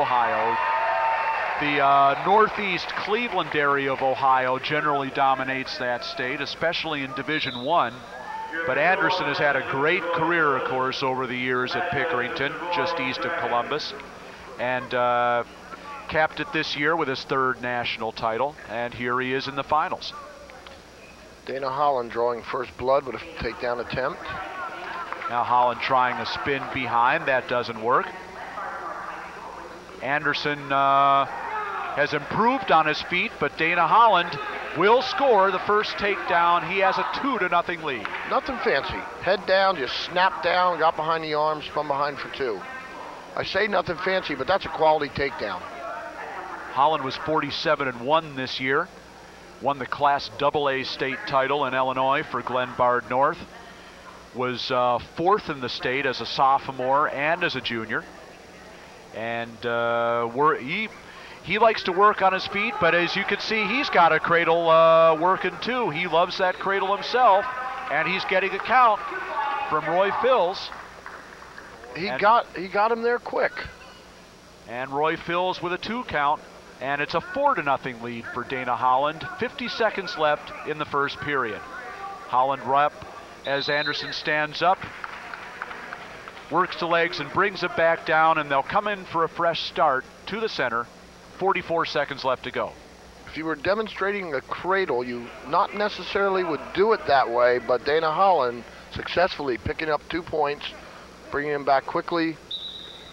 Ohio. The northeast Cleveland area of Ohio generally dominates that state, especially in Division I. But Anderson has had a great career, of course, over the years at Pickerington, just east of Columbus, and capped it this year with his third national title, and here he is in the finals. Dana Holland drawing first blood with a takedown attempt. Now Holland trying a spin behind, that doesn't work. Anderson has improved on his feet, but Dana Holland will score the first takedown. He has a 2-0 lead. Nothing fancy. Head down, just snapped down, got behind the arm, spun behind for 2. I say nothing fancy, but that's a quality takedown. Holland was 47-1 this year. Won the Class AA state title in Illinois for Glenbard North. Was fourth in the state as a sophomore and as a junior. And he likes to work on his feet, but as you can see, he's got a cradle working too. He loves that cradle himself, and he's getting a count from Roy Fills. He got him there quick. And Roy Fills with a 2 count, and it's a 4-0 lead for Dana Holland. 50 seconds left in the first period. Holland rep as Anderson stands up, works the legs and brings it back down, and they'll come in for a fresh start to the center. 44 seconds left to go. If you were demonstrating a cradle, you not necessarily would do it that way, but Dana Holland successfully picking up 2 points, bringing him back quickly,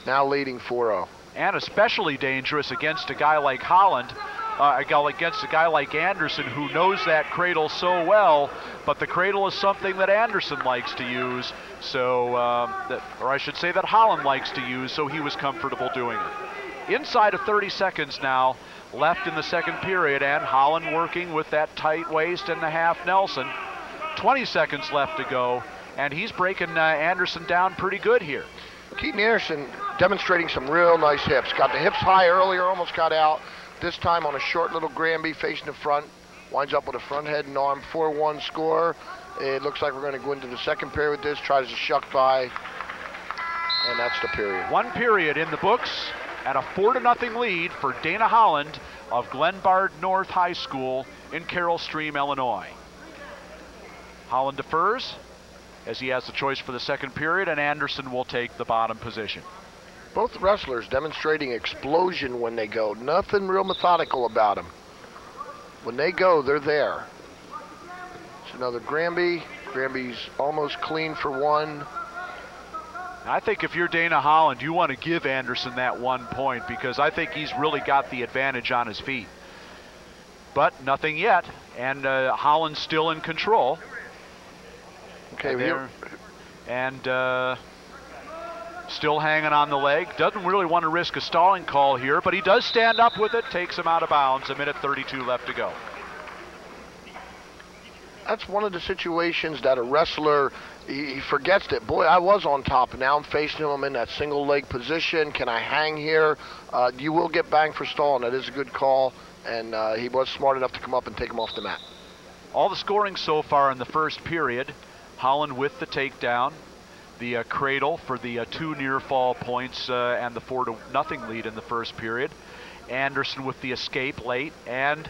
now leading 4-0. And especially dangerous against a guy like Holland, against a guy like Anderson, who knows that cradle so well, but the cradle is something that Anderson likes to use, so, or I should say that Holland likes to use, so he was comfortable doing it. Inside of 30 seconds now left in the second period, and Holland working with that tight waist and the half Nelson. 20 seconds left to go, and he's breaking Anderson down pretty good here. Keaton Anderson demonstrating some real nice hips. Got the hips high earlier, almost got out. This time on a short little Granby facing the front. Winds up with a front head and arm, 4-1 score. It looks like we're going to go into the second period with this. Tries to shuck by, and that's the period. One period in the books, and a 4-0 lead for Dana Holland of Glenbard North High School in Carroll Stream, Illinois. Holland defers as he has the choice for the second period, and Anderson will take the bottom position. Both wrestlers demonstrating explosion when they go. Nothing real methodical about them. When they go, they're there. It's another Granby. Granby's almost clean for 1. I think if you're Dana Holland, you want to give Anderson that 1 point, because I think he's really got the advantage on his feet. But nothing yet, and Holland's still in control. Okay, there. And still hanging on the leg. Doesn't really want to risk a stalling call here, but he does stand up with it, takes him out of bounds. 1:32 left to go. That's one of the situations that a wrestler, he forgets that, boy, I was on top, and now I'm facing him. I'm in that single leg position. Can I hang here? You will get banged for stalling. That is a good call, and he was smart enough to come up and take him off the mat. All the scoring so far in the first period. Holland with the takedown, the cradle for the 2 near fall points and the 4-0 lead in the first period. Anderson with the escape late, and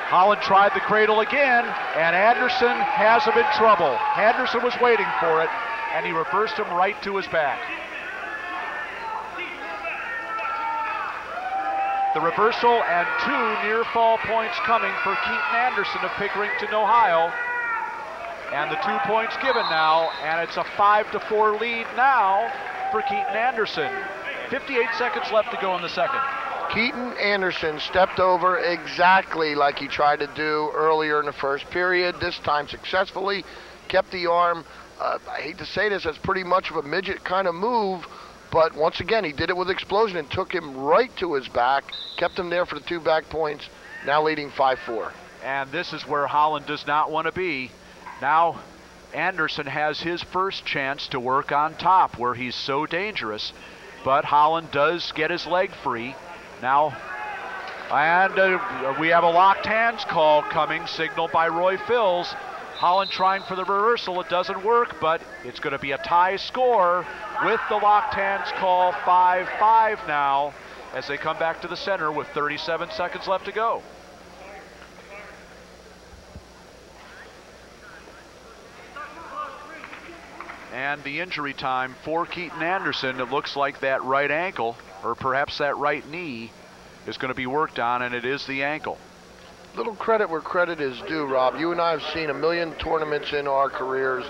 Holland tried the cradle again, and Anderson has him in trouble. Anderson was waiting for it, and he reversed him right to his back. The reversal and 2 near fall points coming for Keaton Anderson of Pickerington, Ohio. And the 2 points given now, and it's a 5-4 lead now for Keaton Anderson. 58 seconds left to go in the second. Keaton Anderson stepped over exactly like he tried to do earlier in the first period, this time successfully, kept the arm. I hate to say this, that's pretty much of a midget kind of move, but once again, he did it with explosion and took him right to his back, kept him there for the 2 back points, now leading 5-4. And this is where Holland does not want to be. Now Anderson has his first chance to work on top where he's so dangerous, but Holland does get his leg free. Now, and we have a locked hands call coming, signaled by Roy Fills. Holland trying for the reversal, it doesn't work, but it's going to be a tie score with the locked hands call, 5-5 now. as they come back to the center with 37 seconds left to go. And the injury time for Keaton Anderson, it looks like that right ankle, or perhaps that right knee, is going to be worked on, and it is the ankle. Little credit where credit is due, Rob. You and I have seen a million tournaments in our careers,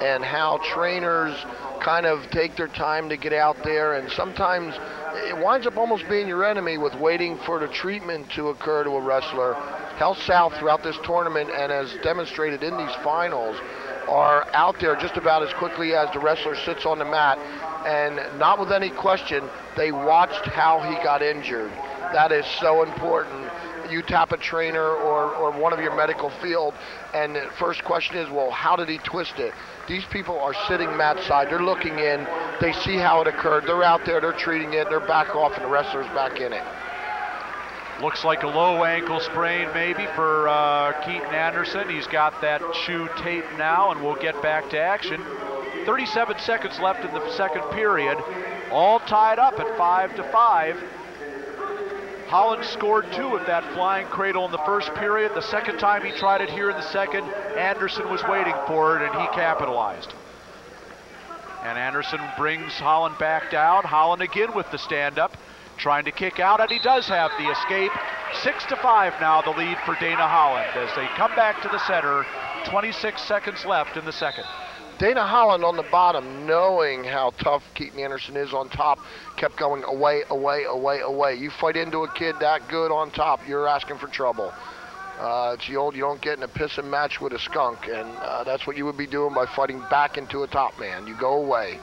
and how trainers kind of take their time to get out there, and sometimes it winds up almost being your enemy with waiting for the treatment to occur to a wrestler. Health South throughout this tournament, and as demonstrated in these finals, are out there just about as quickly as the wrestler sits on the mat, and not with any question, they watched how he got injured. That is so important. You tap a trainer or one of your medical field, and the first question is, well, how did he twist it? These people are sitting mat side, they're looking in, they see how it occurred, they're out there, they're treating it, they're back off, and the wrestler's back in it. Looks like a low ankle sprain maybe for Keaton Anderson. He's got that shoe taped now, and we'll get back to action. 37 seconds left in the second period. All tied up at 5-5. Holland scored 2 with that flying cradle in the first period. The second time he tried it here in the second, Anderson was waiting for it, and he capitalized. And Anderson brings Holland back down. Holland again with the stand-up, trying to kick out, and he does have the escape. 6-5 now, the lead for Dana Holland as they come back to the center. 26 seconds left in the second. Dana Holland on the bottom, knowing how tough Keaton Anderson is on top, kept going away, away, away, away. You fight into a kid that good on top, you're asking for trouble. It's the old, you don't get in a pissing match with a skunk, and that's what you would be doing by fighting back into a top man. You go away.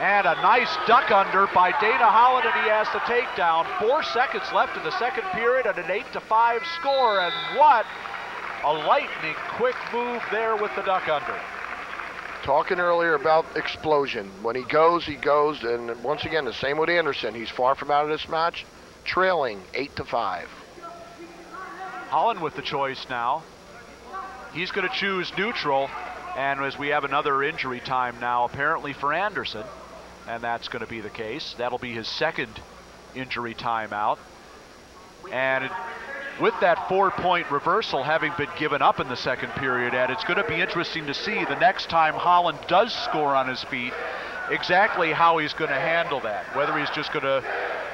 And a nice duck under by Dana Holland, and he has the takedown. 4 seconds left in the second period, and an 8-5 score. And what a lightning quick move there with the duck under. Talking earlier about explosion. When he goes, and once again, the same with Anderson. He's far from out of this match, trailing 8-5. Holland with the choice now. He's going to choose neutral, and as we have another injury time now, apparently for Anderson, and that's going to be the case. That'll be his second injury timeout. And with that 4-point reversal having been given up in the second period, Ed, it's going to be interesting to see the next time Holland does score on his feet exactly how he's going to handle that. Whether he's just going to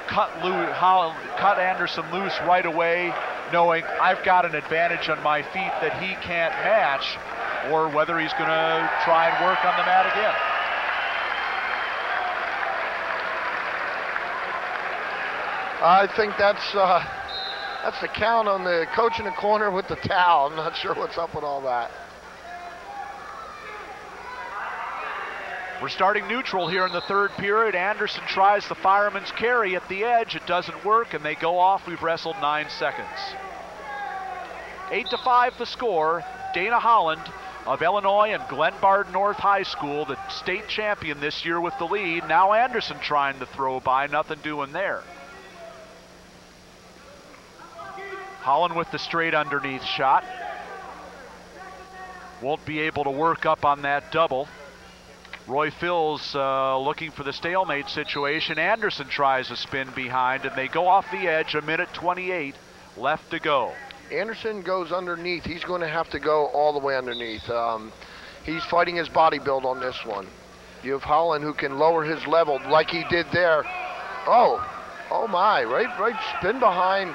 cut Anderson loose right away, knowing I've got an advantage on my feet that he can't match, or whether he's going to try and work on the mat again. I think that's the count on the coach in the corner with the towel. I'm not sure what's up with all that. We're starting neutral here in the third period. Anderson tries the fireman's carry at the edge. It doesn't work, and they go off. We've wrestled 9 seconds. 8-5 the score. Dana Holland of Illinois and Glenbard North High School, the state champion this year, with the lead. Now Anderson trying to throw by, nothing doing there. Holland with the straight underneath shot. Won't be able to work up on that double. Roy Phil's looking for the stalemate situation. Anderson tries a spin behind, and they go off the edge. 1:28 left to go. Anderson goes underneath. He's going to have to go all the way underneath. He's fighting his body build on this one. You have Holland who can lower his level like he did there. Oh my, right spin behind.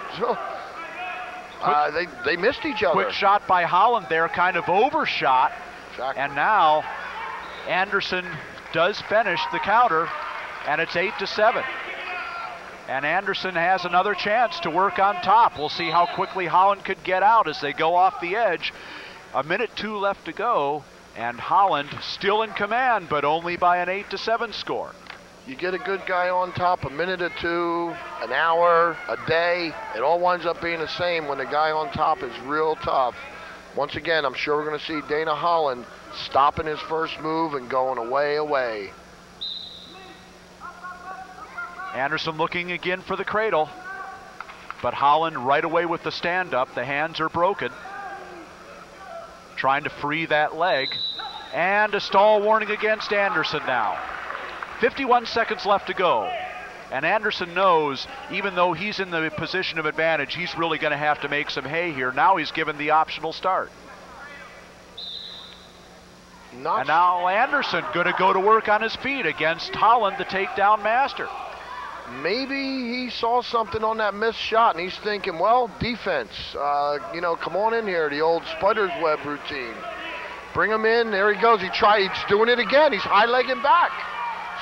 They missed each other. Quick shot by Holland there, kind of overshot. Exactly. And now Anderson does finish the counter, and it's 8-7. And Anderson has another chance to work on top. We'll see how quickly Holland could get out as they go off the edge. 1:02 left to go, and Holland still in command, but only by an 8-7 score. You get a good guy on top, a minute or two, an hour, a day, it all winds up being the same when the guy on top is real tough. Once again, I'm sure we're going to see Dana Holland stopping his first move and going away. Anderson looking again for the cradle, but Holland right away with the stand-up. The hands are broken. Trying to free that leg, and a stall warning against Anderson now. 51 seconds left to go. And Anderson knows, even though he's in the position of advantage, he's really going to have to make some hay here. Now he's given the optional start. And now Anderson going to go to work on his feet against Holland, the takedown master. Maybe he saw something on that missed shot, and he's thinking, well, defense, come on in here, the old spider's web routine. Bring him in. There he goes. He's doing it again. He's high-legging back.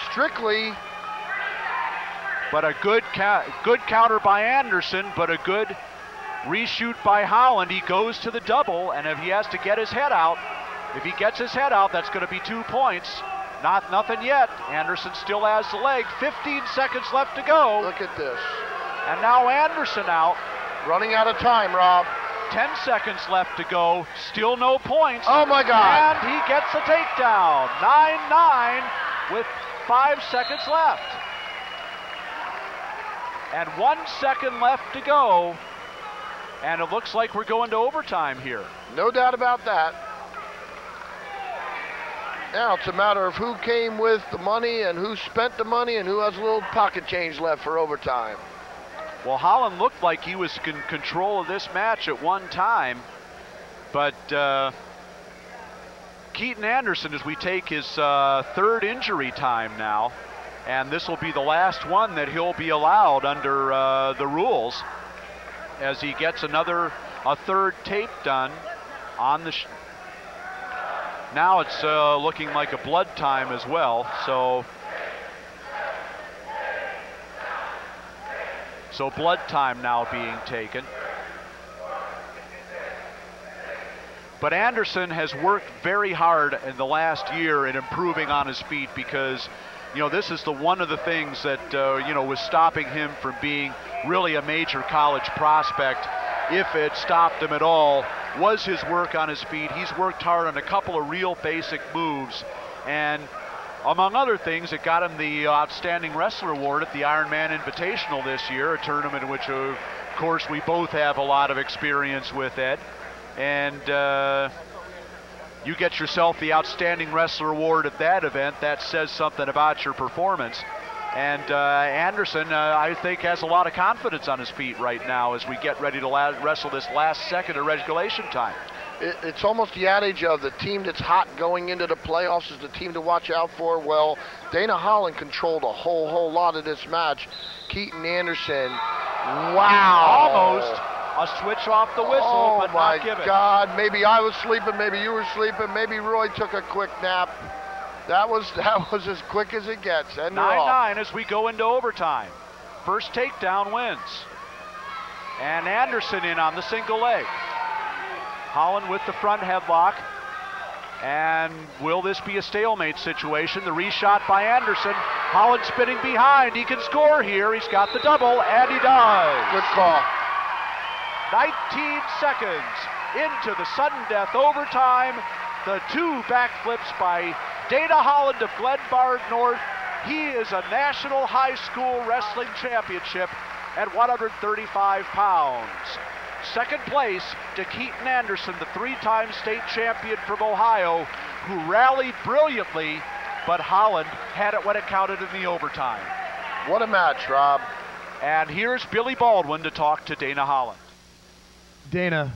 Strictly. But a good counter by Anderson, but a good reshoot by Holland. He goes to the double, and if he has to get his head out, if he gets his head out, that's going to be 2 points. Nothing yet. Anderson still has the leg. 15 seconds left to go. Look at this. And now Anderson out. Running out of time, Rob. 10 seconds left to go. Still no points. Oh, my God. And he gets the takedown. 9-9 with 5 seconds left. And 1 second left to go. And it looks like we're going to overtime here. No doubt about that. Now it's a matter of who came with the money and who spent the money and who has a little pocket change left for overtime. Well, Holland looked like he was in control of this match at one time, but Keaton Anderson, as we take his third injury time now, and this will be the last one that he'll be allowed under the rules, as he gets a third tape done on the. Now it's looking like a blood time as well, so blood time now being taken. But Anderson has worked very hard in the last year in improving on his feet, because this is one of the things that was stopping him from being really a major college prospect. If it stopped him at all, was his work on his feet. He's worked hard on a couple of real basic moves, and among other things, it got him the Outstanding Wrestler Award at the Ironman Invitational this year, a tournament in which, of course, we both have a lot of experience with, Ed. And you get yourself the Outstanding Wrestler Award at that event. That says something about your performance. And Anderson, I think, has a lot of confidence on his feet right now as we get ready to wrestle this last second of regulation time. It's almost the adage of the team that's hot going into the playoffs is the team to watch out for. Well, Dana Holland controlled a whole lot of this match. Keaton Anderson, wow. Almost a switch off the whistle, but not given. Oh, my God. Maybe I was sleeping, maybe you were sleeping, maybe Roy took a quick nap. That was as quick as it gets. 9-9 as we go into overtime. First takedown wins. And Anderson in on the single leg. Holland with the front headlock. And will this be a stalemate situation? The reshot by Anderson. Holland spinning behind. He can score here. He's got the double, and he does. Good call. 19 seconds into the sudden death overtime. The two backflips by Dana Holland of Glenbard North. He is a National High School Wrestling Championship at 135 pounds. Second place to Keaton Anderson, the three-time state champion from Ohio, who rallied brilliantly, but Holland had it when it counted in the overtime. What a match, Rob. And here's Billy Baldwin to talk to Dana Holland. Dana,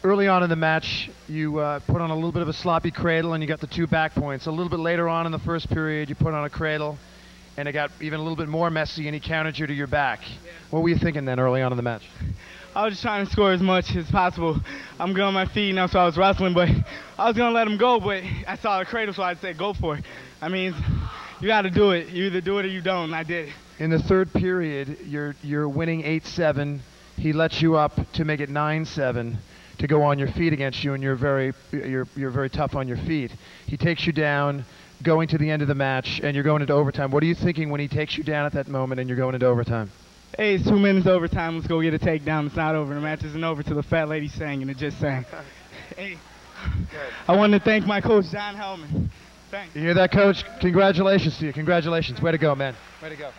early on in the match, you put on a little bit of a sloppy cradle and you got the 2 back points. A little bit later on in the first period, you put on a cradle and it got even a little bit more messy and he countered you to your back. Yeah. What were you thinking then early on in the match? I was just trying to score as much as possible. I'm good on my feet now, so I was wrestling, but I was going to let him go, but I saw the cradle, so I said, go for it. I mean, you got to do it. You either do it or you don't, and I did it. In the third period, you're winning 8-7. He lets you up to make it 9-7. To go on your feet against you, and you're very tough on your feet. He takes you down, going to the end of the match, and you're going into overtime. What are you thinking when he takes you down at that moment and you're going into overtime? Hey, it's 2 minutes overtime. Let's go get a takedown. It's not over. The match isn't over till the fat lady sang, and it just sang. Hey, I want to thank my coach, John Hellman. Thanks. You hear that, Coach? Congratulations to you. Congratulations. Way to go, man. Way to go.